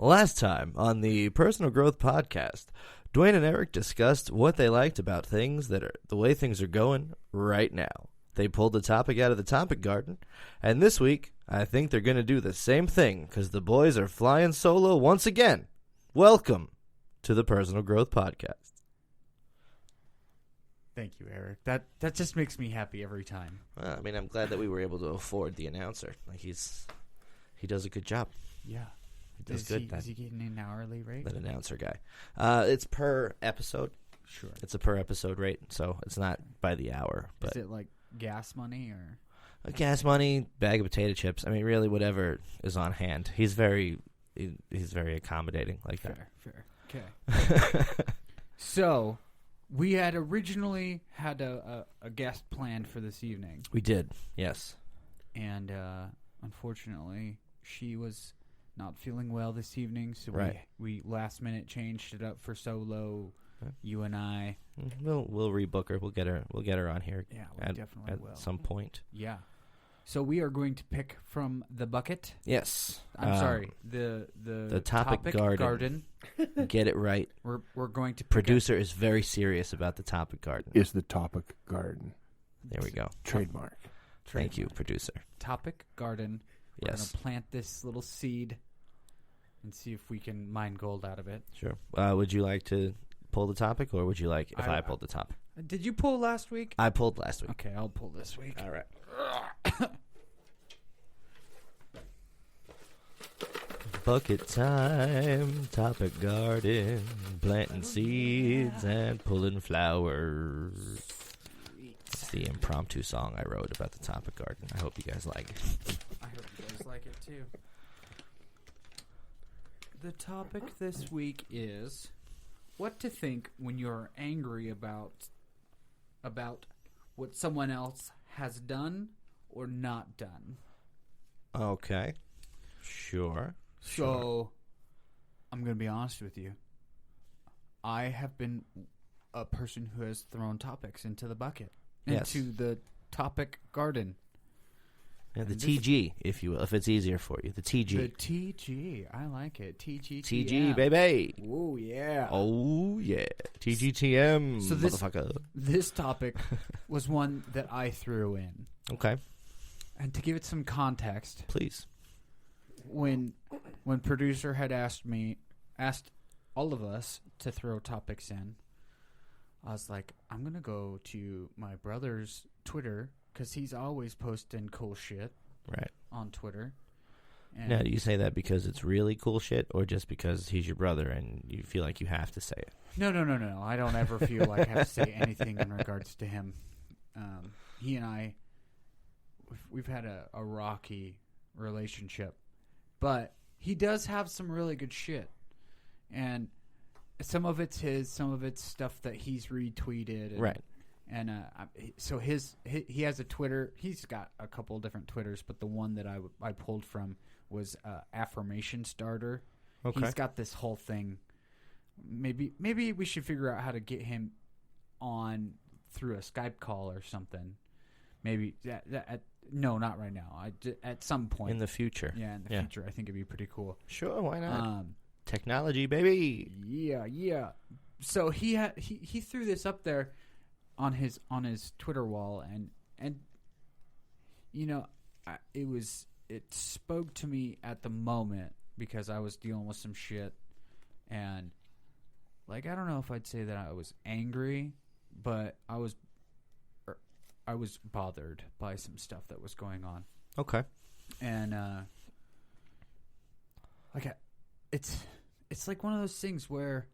Last time on the Personal Growth Podcast, Dwayne and Eric discussed what they liked about things that are the way things are going right now. They pulled the topic out of the topic garden, and this week, I think they're going to do the same thing because the boys are flying solo once again. Welcome to the Personal Growth Podcast. Thank you, Eric. That just makes me happy every time. Well, I mean, I'm glad that we were able to afford the announcer. Like he does a good job. Yeah. He does good. Is he getting an hourly rate? That announcer guy. It's per episode. Sure. It's a per episode rate, so it's not by the hour. But is it like gas money or? Gas money, bag of potato chips. I mean, really, whatever is on hand. He's very accommodating like that. Fair. Okay. So, we had originally had a guest planned for this evening. We did, yes. And unfortunately, she was not feeling well this evening, so we last minute changed it up for solo. You and I. We'll rebook her. We'll get her on here. Yeah, we definitely will. At some point. Yeah. So we are going to pick from the bucket. Yes. I'm sorry. The topic garden. Get it right. We're going to. Producer is very serious about the topic garden. Is the topic garden? There we go. Trademark. Thank you, producer. Topic garden. We're Yes. gonna plant this little seed and see if we can mine gold out of it. Sure. Would you like to pull the topic, or would you like if I pulled the topic? Did you pull last week? I pulled last week. Okay, I'll pull this week. All right. Bucket time, topic garden, planting seeds and pulling flowers. It's the impromptu song I wrote about the topic garden. I hope you guys like it. I hope you guys like it too. The topic this week is what to think when you're angry about what someone else has done or not done. Okay. Sure. So, I'm going to be honest with you. I have been a person who has thrown topics into the bucket. Yes. Into the topic garden. Yeah, the TG, if you will, if it's easier for you. The TG. The TG. I like it. TG. TG, baby. Oh, yeah. Oh, yeah. TGTM, So motherfucker. This topic was one that I threw in. Okay. And to give it some context, Please. when producer had asked all of us to throw topics in, I was like, I'm going to go to my brother's Twitter because he's always posting cool shit on Twitter. And Now, do you say that because it's really cool shit or just because he's your brother and you feel like you have to say it? No. I don't ever feel like I have to say anything in regards to him. He and I, we've had a rocky relationship. But he does have some really good shit. And some of it's his, some of it's stuff that he's retweeted. And, Right. And so he has a Twitter. He's got a couple of different Twitters, but the one that I pulled from was Affirmation Starter. Okay. He's got this whole thing. Maybe we should figure out how to get him on through a Skype call or something. Maybe no, not right now. At some point In the future. Yeah, in the future, I think it'd be pretty cool. Sure, why not? Technology, baby. Yeah. So he threw this up there on his Twitter wall, and you know, it spoke to me at the moment because I was dealing with some shit, and like I don't know if I'd say that I was angry, but I was bothered by some stuff that was going on. Okay. And it's like one of those things where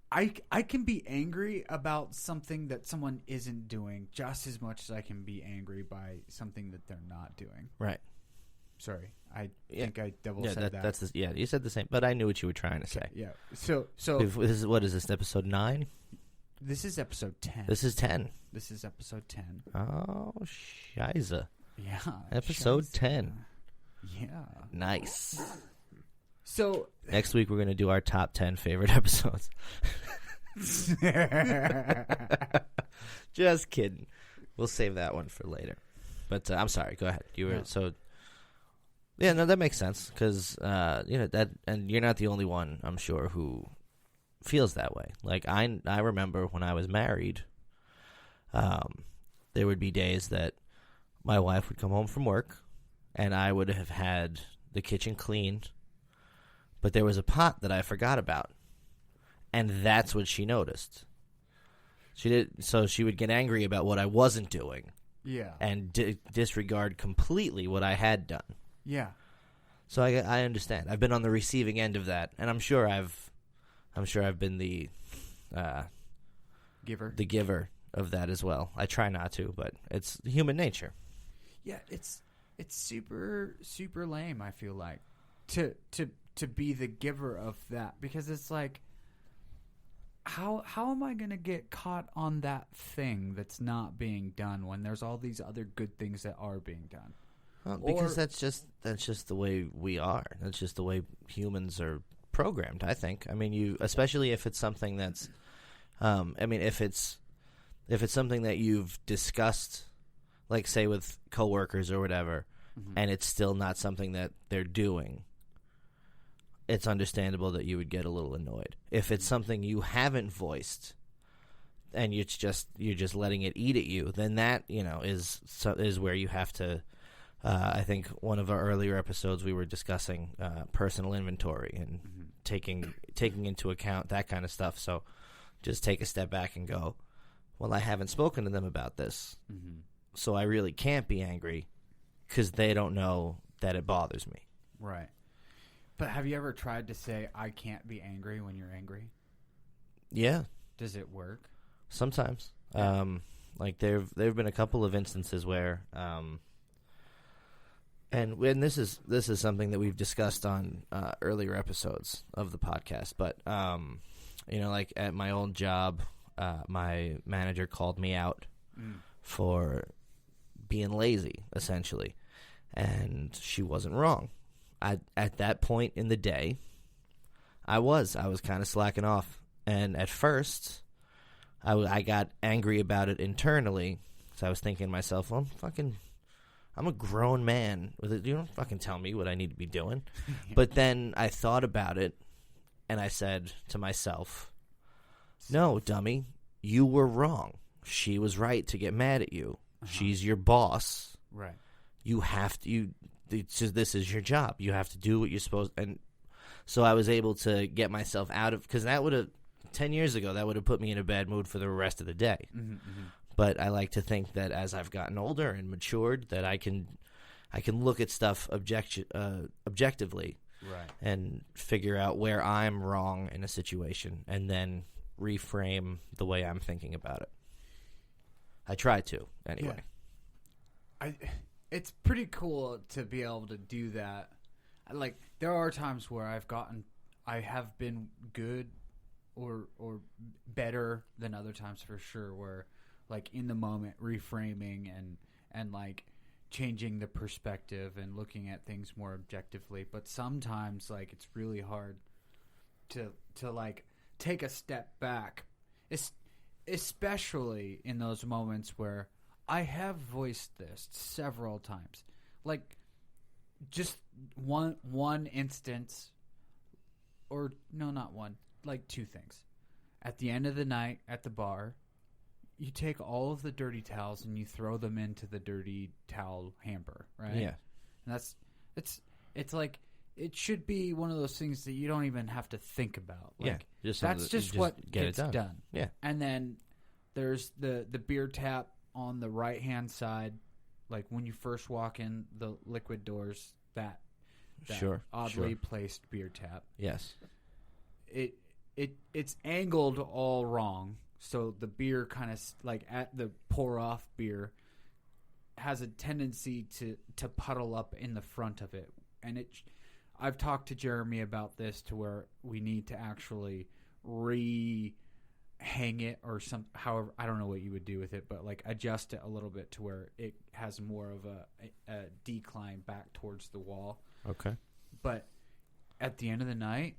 I can be angry about something that someone isn't doing just as much as I can be angry by something that they're not doing. Right. Sorry, I think I said that. That's you said the same, but I knew what you were trying to say. Yeah. So What is this, episode 9? This is episode 10. This is 10. This is episode 10. Oh, shiza. Yeah. Episode 10. Yeah. Nice. So next week we're going to do our top 10 favorite episodes. Just kidding. We'll save that one for later. But I'm sorry. Go ahead. You were Yeah, no, that makes sense because that, and you're not the only one, I'm sure, who feels that way. Like I remember when I was married, there would be days that my wife would come home from work, and I would have had the kitchen cleaned, but there was a pot that I forgot about, and that's what she noticed. So she would get angry about what I wasn't doing, and disregard completely what I had done. Yeah. So I understand. I've been on the receiving end of that, and I'm sure I've been the giver of that as well. I try not to, but it's human nature. Yeah, it's super super lame, I feel like, to be the giver of that, because it's like, how am I going to get caught on that thing that's not being done when there's all these other good things that are being done? Well, because that's just the way we are. That's just the way humans are programmed, I think. I mean, especially if it's something that's if it's something that you've discussed, like say with coworkers or whatever, and it's still not something that they're doing, it's understandable that you would get a little annoyed. If it's something you haven't voiced and you're just letting it eat at you, then that, is where you have to I think one of our earlier episodes we were discussing personal inventory and taking into account that kind of stuff. So just take a step back and go, well, I haven't spoken to them about this, so I really can't be angry because they don't know that it bothers me. Right. But have you ever tried to say, I can't be angry when you're angry? Yeah. Does it work? Sometimes. Like there've been a couple of instances where and this is something that we've discussed on earlier episodes of the podcast, but like at my old job, my manager called me out for being lazy, essentially, and she wasn't wrong. At that point in the day, I was kind of slacking off, and at first, I got angry about it internally. So I was thinking to myself, well, I'm a grown man. You don't fucking tell me what I need to be doing. But then I thought about it, and I said to myself, no, dummy, you were wrong. She was right to get mad at you. She's your boss. Right. You have to. This is your job. You have to do what you're supposed. And so I was able to get myself out of, because that would have 10 years ago that would have put me in a bad mood for the rest of the day. But I like to think that as I've gotten older and matured, that I can look at stuff objectively, right, and figure out where I'm wrong in a situation, and then reframe the way I'm thinking about it. I try to, anyway. Yeah. It's pretty cool to be able to do that. Like, there are times where I have been good or better than other times, for sure, where, like, in the moment, reframing and like changing the perspective and looking at things more objectively. But sometimes, like, it's really hard to like take a step back, especially in those moments where I have voiced this several times. Like, just one instance, or no, not one, like two things. At the end of the night at the bar, you take all of the dirty towels and you throw them into the dirty towel hamper, right? Yeah. And it's like, it should be one of those things that you don't even have to think about. Like, yeah. That's just what gets done. Yeah. And then there's the beer tap on the right-hand side, like when you first walk in the liquid doors, that oddly placed beer tap. Yes. It's angled all wrong, so the beer kind of, like, at the pour-off beer has a tendency to puddle up in the front of it. And I've talked to Jeremy about this, to where we need to actually hang it or however, I don't know what you would do with it, but like adjust it a little bit to where it has more of a decline back towards the wall. Okay. But at the end of the night,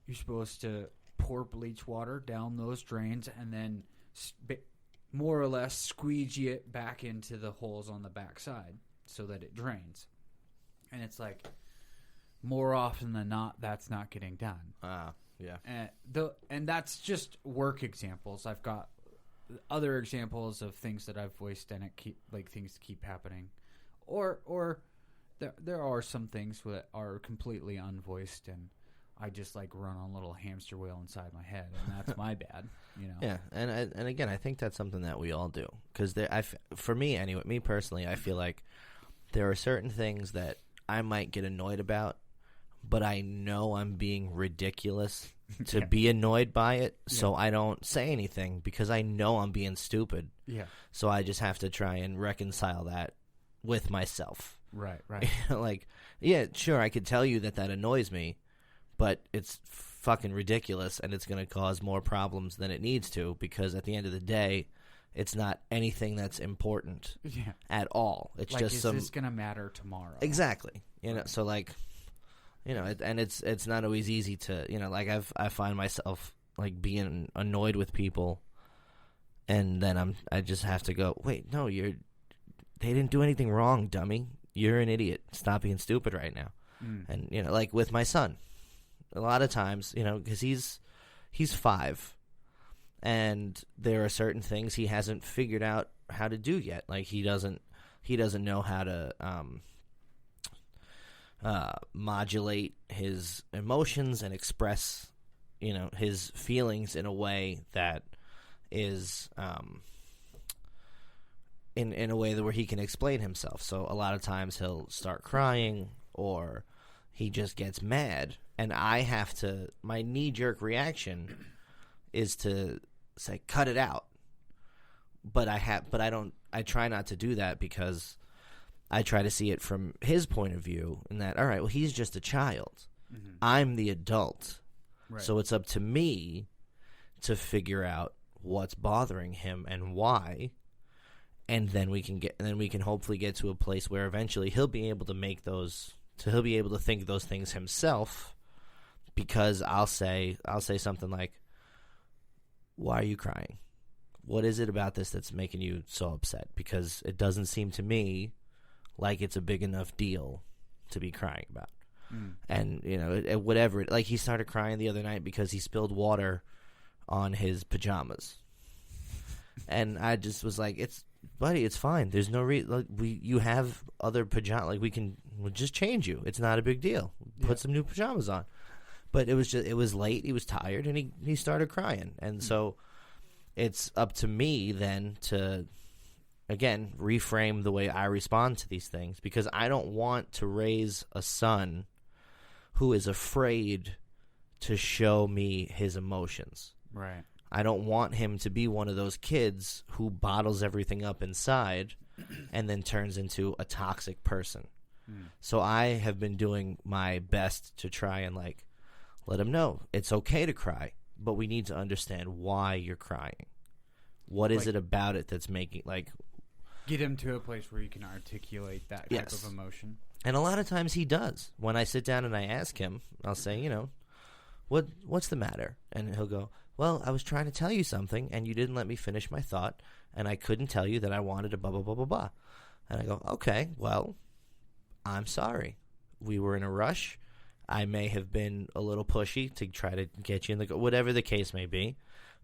you're supposed to pour bleach water down those drains and then more or less squeegee it back into the holes on the back side so that it drains. And it's like, more often than not, that's not getting done. Yeah. And that's just work examples. I've got other examples of things that I've voiced and things keep happening. Or there are some things that are completely unvoiced and I just like run on a little hamster wheel inside my head, and that's my bad, you know. Yeah, and again, I think that's something that we all do, because for me anyway, me personally, I feel like there are certain things that I might get annoyed about, but I know I'm being ridiculous to be annoyed by it, so I don't say anything because I know I'm being stupid. Yeah. So I just have to try and reconcile that with myself. Right. Like, yeah, sure, I could tell you that annoys me, but it's fucking ridiculous, and it's going to cause more problems than it needs to, because at the end of the day, it's not anything that's important at all. It's like, just is this going to matter tomorrow? Exactly. You know, so like, you know, and it's not always easy to, you know, like I find myself like being annoyed with people, and then I just have to go, wait, no, they didn't do anything wrong, dummy. You're an idiot. Stop being stupid right now. And, you know, like with my son, a lot of times, you know, because he's 5, and there are certain things he hasn't figured out how to do yet. Like he doesn't know how to modulate his emotions and express, you know, his feelings in a way that is in a way that where he can explain himself. So a lot of times he'll start crying, or he just gets mad, and my knee-jerk reaction is to say, cut it out. But I try not to do that, because I try to see it from his point of view, and that, all right, well, he's just a child. Mm-hmm. I'm the adult. Right. So it's up to me to figure out what's bothering him and why. And then we can hopefully get to a place where eventually he'll be able to he'll be able to think those things himself, because I'll say something like, why are you crying? What is it about this that's making you so upset? Because it doesn't seem to me like it's a big enough deal to be crying about. And, you know, whatever. Like, he started crying the other night because he spilled water on his pajamas. And I just was like, buddy, it's fine. There's no reason. Like, you have other pajamas. Like, we'll just change you. It's not a big deal. Put some new pajamas on. But it was late. He was tired, and he started crying. And so it's up to me then to, again, reframe the way I respond to these things, because I don't want to raise a son who is afraid to show me his emotions. Right. I don't want him to be one of those kids who bottles everything up inside and then turns into a toxic person. So I have been doing my best to try and, like, let him know it's okay to cry, but we need to understand why you're crying. What is it about it that's making, like... Get him to a place where you can articulate that type of emotion. And a lot of times he does. When I sit down and I ask him, I'll say, you know, what's the matter? And he'll go, well, I was trying to tell you something, and you didn't let me finish my thought, and I couldn't tell you that I wanted to blah, blah, blah, blah, blah. And I go, okay, well, I'm sorry. We were in a rush. I may have been a little pushy to try to get you in the... Whatever the case may be.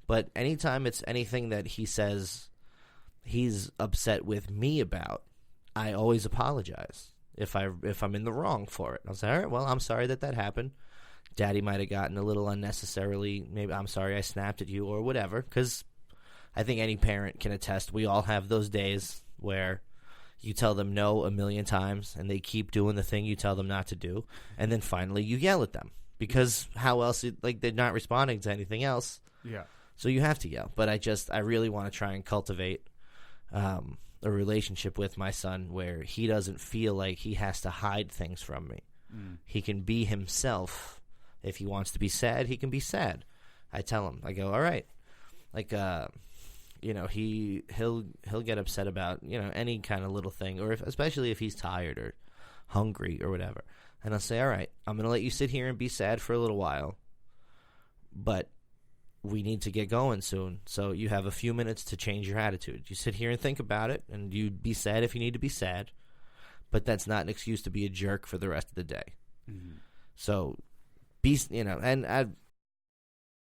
But anytime it's anything that he says he's upset with me about, I always apologize if I'm in the wrong for it. I'll say, all right, well, I'm sorry that happened. Daddy might have gotten a little unnecessarily, maybe I'm sorry I snapped at you or whatever, because I think any parent can attest we all have those days where you tell them no a million times and they keep doing the thing you tell them not to do, and then finally you yell at them, because how else, like, they're not responding to anything else. Yeah. So you have to yell. But I really want to try and cultivate a relationship with my son where he doesn't feel like he has to hide things from me. He can be himself. If he wants to be sad, he can be sad. I tell him, I go, all right. Like, you know, he'll get upset about, you know, any kind of little thing, or especially if he's tired or hungry or whatever. And I'll say, all right, I'm going to let you sit here and be sad for a little while, but we need to get going soon. So you have a few minutes to change your attitude. You sit here and think about it, and you be sad if you need to be sad. but that's not an excuse to be a jerk for the rest of the day. Mm-hmm. So, be, and